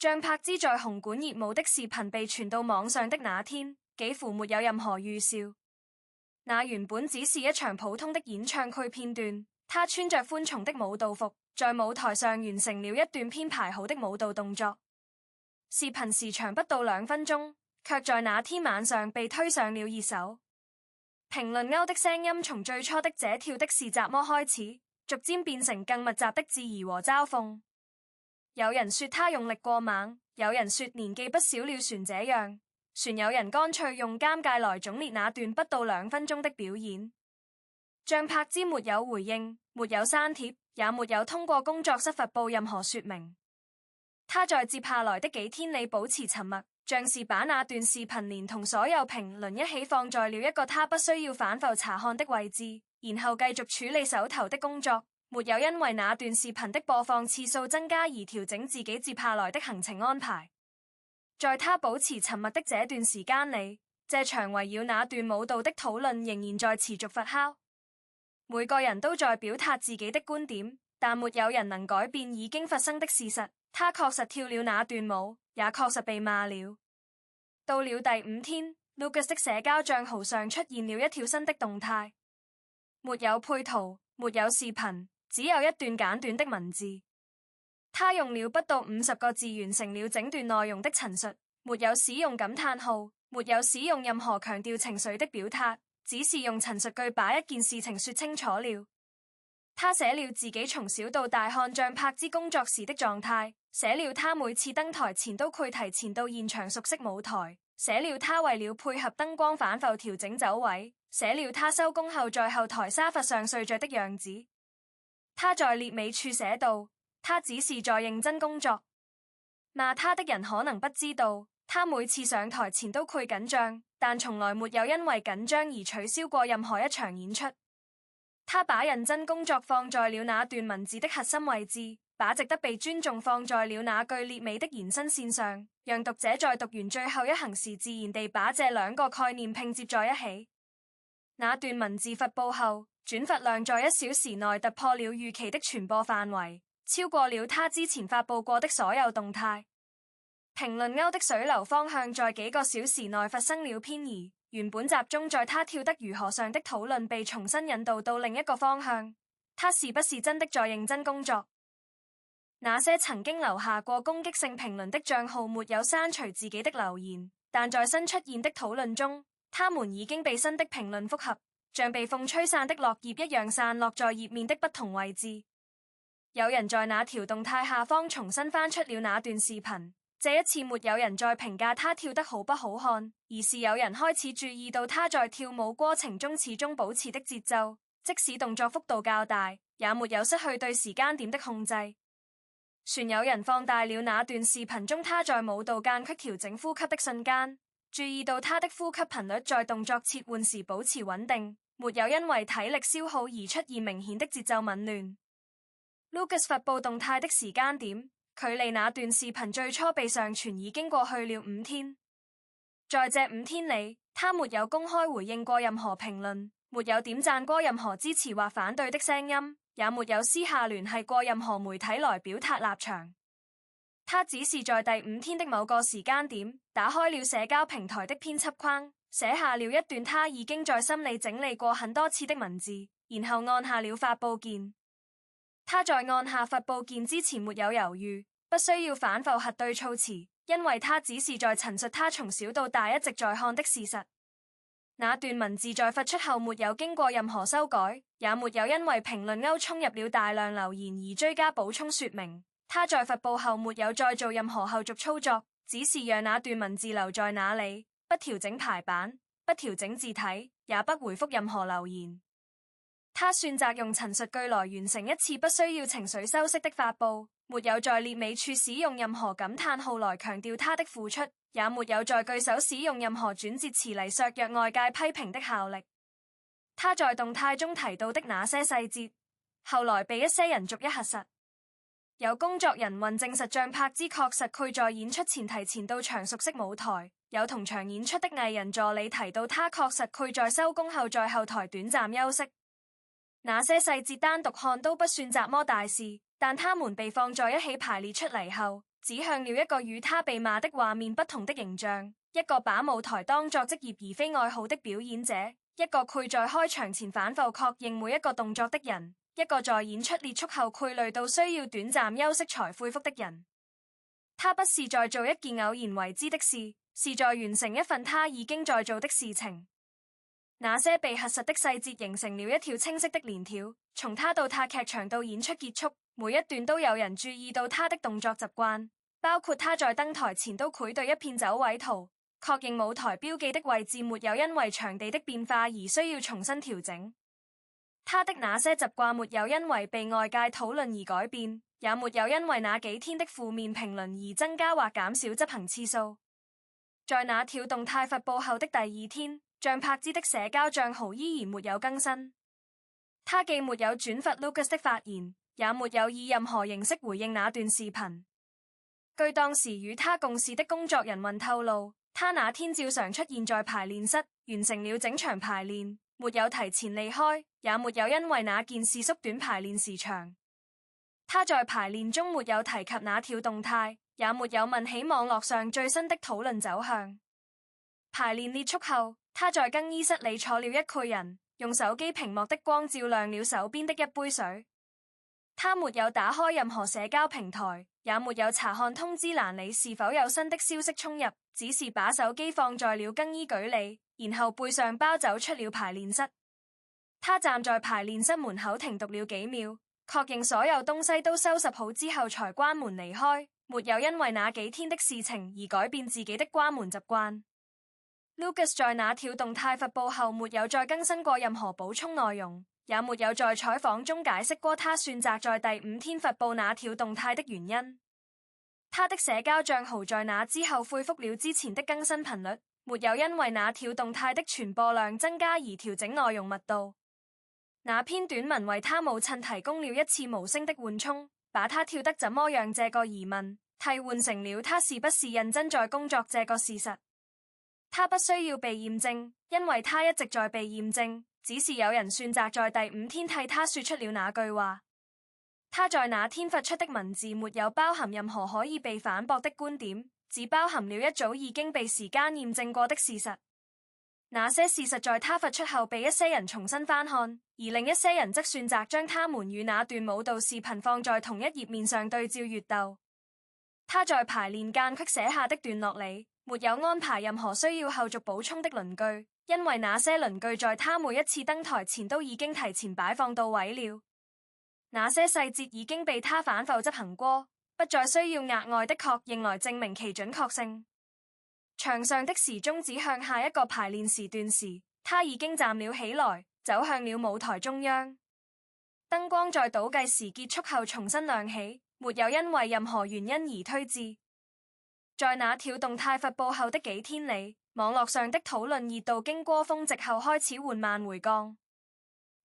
張柏芝在紅館熱舞的視頻被傳到網上的那天，幾乎沒有任何預兆。那原本只是一場普通的演唱會片段，她穿着寬鬆的舞蹈服，在舞台上完成了一段編排好的舞蹈動作。視頻時長不到2分鐘，卻在那天晚上被推上了熱搜。評論歐的聲音從最初的這跳的是怎麼開始，逐漸變成更密集的質疑和嘲諷。有人說他用力過猛，有人說年紀不小了船這樣，船有人乾脆用監戒來總結那段不到2分鐘的表演。張柏芝沒有回應，沒有刪帖，也沒有通過工作室發布任何說明。他在接下來的幾天裡保持沉默，像是把那段視頻連同所有評論一起放在了一個他不需要反覆查看的位置，然後繼續處理手頭的工作。沒有因為那段視頻的播放次數增加而調整自己接下來的行程安排。在他保持沉默的這段時間裡，這場圍繞那段舞蹈的討論仍然在持續發酵。每個人都在表達自己的觀點，但沒有人能改變已經發生的事實。他確實跳了那段舞，也確實被罵了。到了第5天，Lucas 的社交賬號上出現了一條新的動態，沒有配圖，沒有視頻，只有一段簡短的文字。他用了不到50個字完成了整段內容的陳述，沒有使用感嘆號，沒有使用任何強調情緒的表達，只是用陳述句把一件事情說清楚了。他寫了自己從小到大看張柏芝工作時的狀態，寫了他每次登台前都會提前到現場熟悉舞台，寫了他為了配合燈光反覆調整走位，寫了他收工後在後台沙發上睡着的樣子。他在結尾處寫道，他只是在認真工作。罵他的人可能不知道，他每次上台前都會緊張，但從來沒有因為緊張而取消過任何一場演出。他把認真工作放在了那段文字的核心位置，把值得被尊重放在了那句結尾的延伸線上，讓讀者在讀完最後一行時自然地把這兩個概念拼接在一起。那段文字發布後，轉發量在1小時內突破了預期的傳播範圍，超過了他之前發布過的所有動態。評論歐的水流方向在幾個小時內發生了偏移，原本集中在他跳得如何上的討論被重新引導到另一個方向，他是不是真的在認真工作？那些曾經留下過攻擊性評論的賬號沒有刪除自己的留言，但在新出現的討論中，他們已經被新的評論複合，像被風吹散的落葉一樣散落在頁面的不同位置。有人在那條動態下方重新翻出了那段視頻，這一次沒有人在評價他跳得好不好看，而是有人開始注意到他在跳舞過程中始終保持的節奏，即使動作幅度較大，也沒有失去對時間點的控制。船有人放大了那段視頻中他在舞蹈間隙調整呼吸的瞬間，注意到他的呼吸頻率在動作切換時保持穩定，沒有因為體力消耗而出現明顯的節奏紊亂。Lucas 發布動態的時間點，距離那段視頻最初被上傳已經過去了5天。在這5天裡，他沒有公開回應過任何評論，沒有點讚過任何支持或反對的聲音，也沒有私下聯繫過任何媒體來表達立場。他只是在第5天的某個時間點，打開了社交平台的編輯框，寫下了一段他已經在心裡整理過很多次的文字，然後按下了發佈鍵。他在按下發佈鍵之前沒有猶豫，不需要反覆核對措辭，因為他只是在陳述他從小到大一直在看的事實。那段文字在發出後沒有經過任何修改，也沒有因為評論歐衝入了大量留言而追加補充說明。他在發佈後沒有再做任何後續操作，只是讓那段文字留在那裡，不調整排版，不調整字體，也不回覆任何留言。他選擇用陳述句來完成一次不需要情緒修飾的發佈，沒有在結尾處使用任何感嘆號來強調他的付出，也沒有在句首使用任何轉折詞嚟削弱外界批評的效力。他在動態中提到的那些細節，後來被一些人逐一核實。有工作人員證實張柏芝確實會在演出前提前到場熟悉舞台，有同場演出的藝人助理提到他確實會在收工後在後台短暫休息。那些細節單獨看都不算怎麼大事，但他們被放在一起排列出嚟後，指向了一個與他被罵的畫面不同的形象，一個把舞台當作職業而非愛好的表演者，一個會在開場前反覆確認每一個動作的人，一個在演出結束後攰累到需要短暫休息才恢復的人。他不是在做一件偶然為之的事，是在完成一份他已經在做的事情。那些被核實的細節形成了一條清晰的鏈條，從他到他劇場到演出結束，每一段都有人注意到他的動作習慣，包括他在登台前都繪對一片走位圖，確認舞台標記的位置沒有因為場地的變化而需要重新調整。他的那些習慣沒有因為被外界討論而改變，也沒有因為那幾天的負面評論而增加或減少執行次數。在那條動態發布後的第二天，像柏茲的社交賬號依然沒有更新。他既沒有轉發 Lucas 的發言，也沒有以任何形式回應那段視頻。據當時與他共事的工作人員透露，他那天照常出現在排練室，完成了整場排練，沒有提前離開，也沒有因為那件事縮短排練時長。他在排練中沒有提及那條動態，也沒有問起網絡上最新的討論走向。排練結束後，他在更衣室裡坐了一個人，用手機屏幕的光照亮了手邊的一杯水。他沒有打開任何社交平台，也沒有查看通知欄裡是否有新的消息衝入，只是把手機放在了更衣舉裡，然後背上包走出了排練室。他站在排練室門口停讀了幾秒，確認所有東西都收拾好之後才關門離開，沒有因為那幾天的事情而改變自己的關門習慣。Lucas 在那條動態發布後沒有再更新過任何補充內容，也沒有在採訪中解釋過他選擇在第五天發布那條動態的原因。他的社交賬號在那之後恢復了之前的更新頻率，沒有因為那條動態的傳播量增加而調整內容密度。那篇短文為他母親提供了一次無聲的緩衝，把他跳得怎麼樣這個疑問替換成了他是不是認真在工作這個事實。他不需要被驗證，因為他一直在被驗證，只是有人選擇在第五天替他說出了那句話。他在那天發出的文字沒有包含任何可以被反駁的觀點，只包含了一早已經被時間驗證過的事實。那些事實在他發出後被一些人重新翻看，而另一些人則選擇將他們與那段舞蹈視頻放在同一頁面上對照閱讀。他在排練間隙寫下的段落裡，沒有安排任何需要後續補充的論據，因為那些論據在他每一次登台前都已經提前擺放到位了。那些細節已經被他反覆執行過，不再需要額外的確認來證明其準確性。場上的時鐘指向下一個排練時段時，他已經站了起來，走向了舞台中央。燈光在倒計時結束後重新亮起，沒有因為任何原因而推遲。在那條動態發布後的幾天裡，網絡上的討論熱度經過峰值後開始緩慢回降。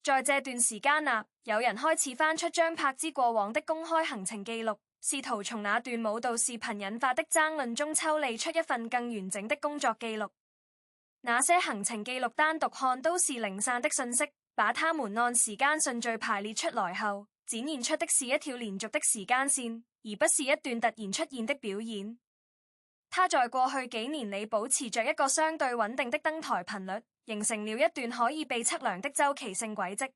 在這段時間內，有人開始翻出張柏芝過往的公開行程記錄，試圖從那段舞蹈視頻引發的爭論中抽離出一份更完整的工作記錄。那些行程記錄單獨看都是零散的信息，把它們按時間順序排列出來後，展現出的是一條連續的時間線，而不是一段突然出現的表演。他在過去幾年裡保持着一個相對穩定的登台頻率，形成了一段可以被測量的週期性軌跡。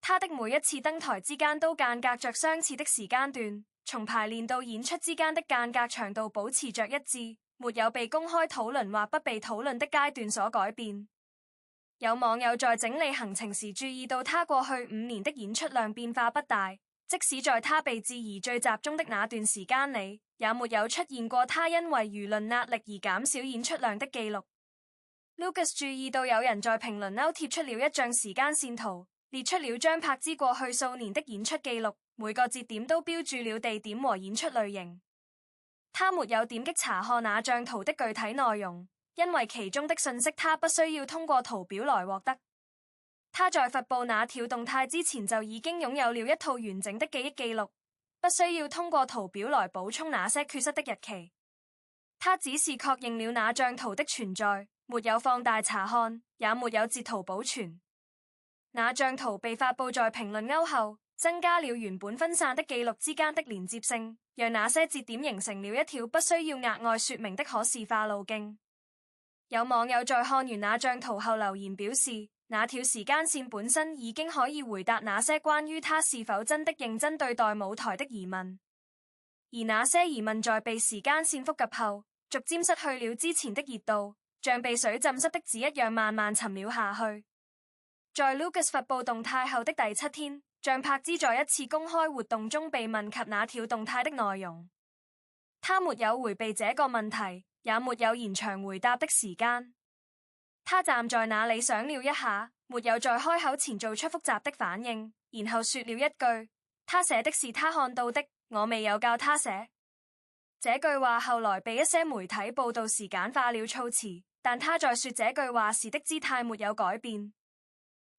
他的每一次登台之間都間隔着相似的時間段，從排練到演出之間的間隔長度保持着一致，沒有被公開討論或不被討論的階段所改變。有網友在整理行程時注意到他過去5年的演出量變化不大，即使在他被質疑最集中的那段時間裡，也沒有出現過他因為輿論壓力而減少演出量的記錄。Lucas 注意到有人在評論區貼出了一張時間線圖，列出了張柏芝過去數年的演出記錄，每個節點都標注了地點和演出類型。他沒有點擊查看那張圖的具體內容，因為其中的信息他不需要通過圖表來獲得。他在發布那條動態之前就已經擁有了一套完整的記憶記錄，不需要通過圖表來補充那些缺失的日期。他只是確認了那張圖的存在，沒有放大查看，也沒有截圖保存。那張圖被發布在評論區後，增加了原本分散的記錄之間的連接性，讓那些節點形成了一條不需要額外說明的可視化路徑。有網友在看完那張圖後留言表示，那條時間線本身已經可以回答那些關於他是否真的認真對待舞台的疑問，而那些疑問在被時間線複習後，逐漸失去了之前的熱度，像被水浸濕的紙一樣慢慢沉了下去。在 Lucas 發布動態後的第7天，像柏茲在一次公開活動中被問及那條動態的內容，他沒有迴避這個問題，也沒有延長回答的時間。他站在那裡想了一下，沒有在開口前做出複雜的反應，然後說了一句：他寫的是他看到的，我未有教他寫。這句話後來被一些媒體報道時簡化了措辭，但他在說這句話時的姿態沒有改變。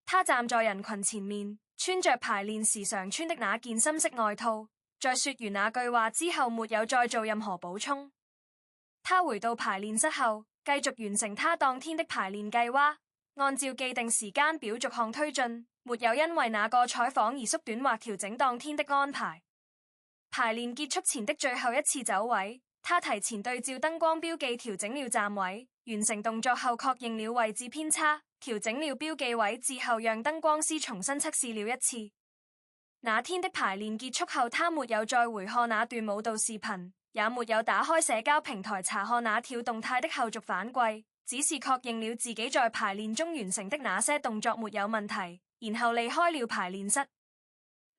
他站在人群前面，穿着排練時常穿的那件深色外套，在說完那句話之後沒有再做任何補充。他回到排練室後，繼續完成他當天的排練計劃，按照既定時間表逐項推進，沒有因為那個採訪而縮短或調整當天的安排。排練結束前的最後一次走位，他提前對照燈光標記調整了站位，完成動作後確認了位置偏差，調整了標記位置後讓燈光師重新測試了一次。那天的排練結束後，他沒有再回看那段舞蹈視頻，也沒有打開社交平台查看那條動態的後續反饋，只是確認了自己在排練中完成的那些動作沒有問題，然後離開了排練室。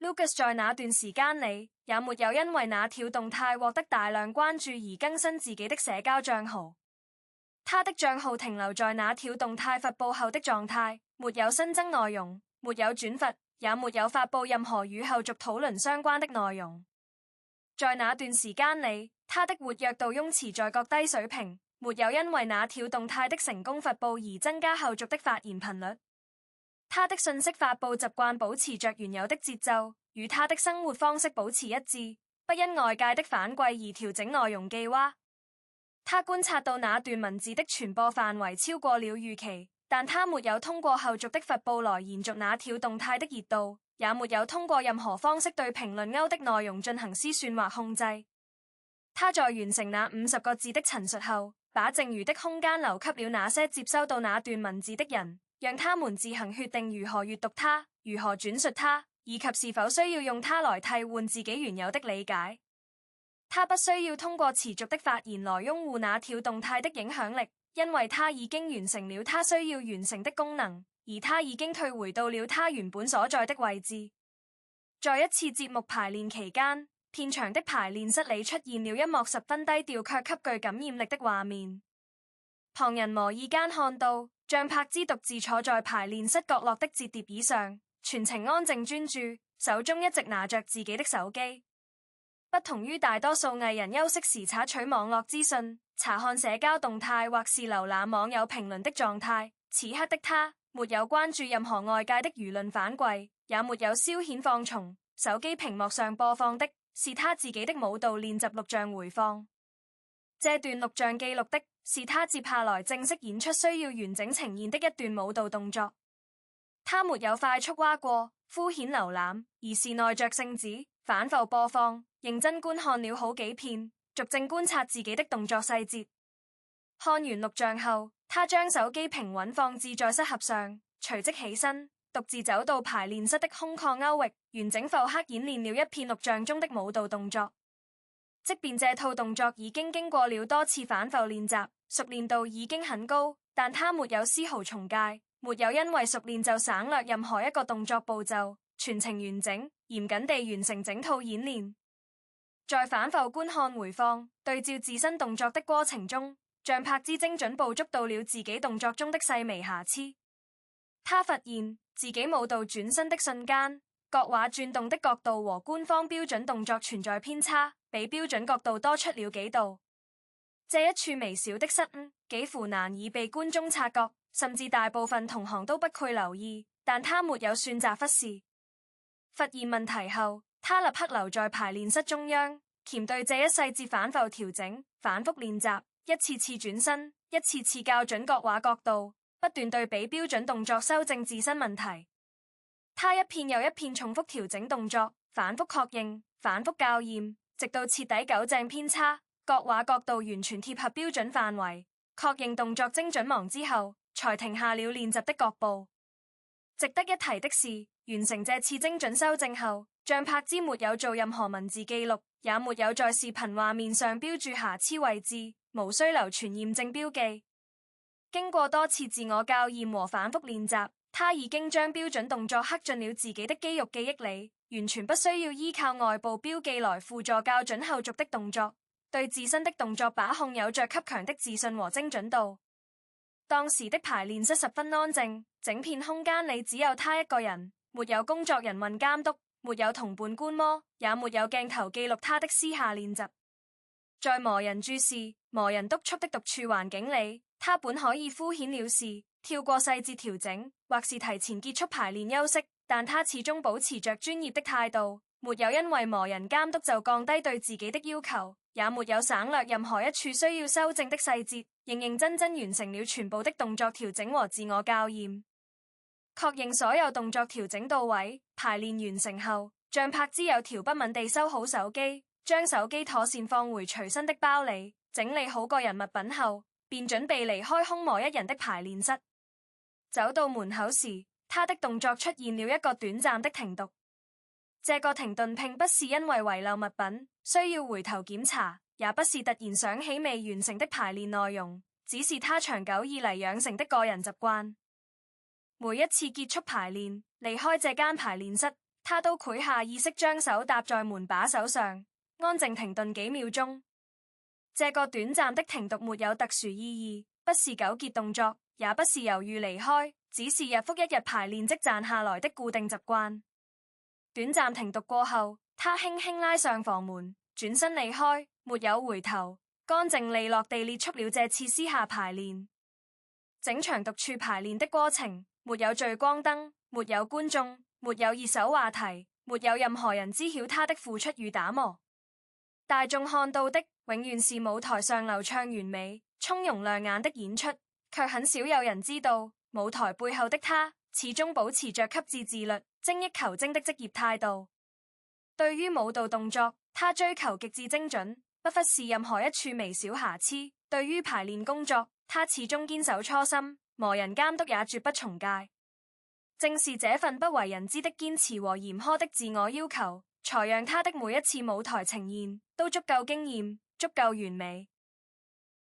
Lucas 在那段時間裡也沒有因為那條動態獲得大量關注而更新自己的社交賬號，他的賬號停留在那條動態發布後的狀態，沒有新增內容，沒有轉發，也沒有發布任何與後續討論相關的內容。在那段時間裡，他的活躍度擁持在較低水平，沒有因為那條動態的成功發布而增加後續的發言頻率。他的信息發布習慣保持着原有的節奏，與他的生活方式保持一致，不因外界的反饋而調整內容計劃。他觀察到那段文字的傳播範圍超過了預期，但他沒有通過後續的發布來延續那條動態的熱度，也沒有通過任何方式對評論區的內容進行思算或控制。他在完成那50個字的陳述後，把剩餘的空間留給了那些接收到那段文字的人，讓他們自行決定如何閱讀它、如何轉述它，以及是否需要用它來替換自己原有的理解。他不需要通過持續的發言來擁護那條動態的影響力，因為他已經完成了他需要完成的功能，而他已經退回到了他原本所在的位置。在一次節目排練期間，片場的排練室裡出現了一幕十分低調卻極具感染力的畫面。旁人無意間看到，像柏茲獨自坐在排練室角落的折疊椅上，全程安靜專注，手中一直拿着自己的手機。不同於大多數藝人休息時查取網絡資訊、查看社交動態或是瀏覽網友評論的狀態，此刻的他沒有關注任何外界的輿論反饋，也沒有消遣放鬆。手機屏幕上播放的是他自己的舞蹈練習錄像回放。這段錄像記錄的是他接下來正式演出需要完整呈現的一段舞蹈動作。他沒有快速劃過、敷衍瀏覽，而是耐着性子反覆播放，認真觀看了好幾遍，逐漸觀察自己的動作細節。看完錄像後，他將手機平穩放置在膝盒上，隨即起身，獨自走到排練室的空曠區域，完整復刻演練了一遍錄像中的舞蹈動作。即便這套動作已經經過了多次反覆練習，熟練度已經很高，但他沒有絲毫重介，沒有因為熟練就省略任何一個動作步驟，全程完整、嚴謹地完成整套演練。在反覆觀看回放、對照自身動作的過程中，像柏茲精準捕捉到了自己動作中的細微瑕疵。他發現自己舞蹈轉身的瞬間，各畫轉動的角度和官方標準動作存在偏差，比標準角度多出了幾度。這一處微小的失誤幾乎難以被觀眾察覺，甚至大部分同行都不會留意，但他沒有選擇忽視。發現問題後，他立刻留在排練室中央，鉗對這一細節反覆調整、反覆練習，一次次轉身，一次次校準各畫角度，不斷對比標準動作修正自身問題。他一片又一片重複調整動作，反覆確認，反覆校驗，直到徹底糾正偏差，各畫角度完全貼合標準範圍，確認動作精準忘之後，才停下了練習的腳步。值得一提的是，完成這次精準修正後，像柏茲沒有做任何文字記錄，也沒有在視頻畫面上標注瑕疵位置，無需流傳驗證標記。經過多次自我校驗和反覆練習，他已經將標準動作刻進了自己的肌肉記憶裡，完全不需要依靠外部標記來輔助校準後續的動作，對自身的動作把控有着極強的自信和精準度。當時的排練室十分安靜，整片空間裡只有他一個人，沒有工作人員監督，沒有同伴觀摩，也沒有鏡頭記錄他的私下練習。在無人注視、無人督促的獨處環境裡，他本可以敷衍了事，跳過細節調整，或是提前結束排練休息，但他始終保持着專業的態度，沒有因為無人監督就降低對自己的要求，也沒有省略任何一處需要修正的細節，認認真真完成了全部的動作調整和自我校驗，確認所有動作調整到位。排練完成後，像柏茲有條不紊地收好手機，將手機妥善放回隨身的包裡，整理好個人物品後，便準備離開空無一人的排練室。走到門口時，他的動作出現了一個短暫的停頓。這個停頓並不是因為遺漏物品需要回頭檢查，也不是突然想起未完成的排練內容，只是他長久以來養成的個人習慣。每一次結束排練，離開這間排練室，他都會下意識將手搭在門把手上，安靜停頓幾秒鐘。這個短暫的停頓沒有特殊意義，不是糾結動作，也不是猶豫離開，只是日復一日排練積攢下來的固定習慣。短暫停頓過後，他輕輕拉上房門，轉身離開，沒有回頭，乾淨利落地結束了這次私下排練。整場獨處排練的過程，沒有聚光燈，沒有觀眾，沒有熱手話題，沒有任何人知曉他的付出與打磨。大眾看到的永遠是舞台上流暢完美、從容亮眼的演出，卻很少有人知道舞台背後的他始終保持着極致自律、精益求精的職業態度。對於舞蹈動作，他追求極致精準，不忽視任何一處微小瑕疵。對於排練工作，他始終堅守初心，無人監督也絕不從誡。正是這份不為人知的堅持和嚴苛的自我要求，才讓他的每一次舞台呈現都足夠驚艷，足夠完美。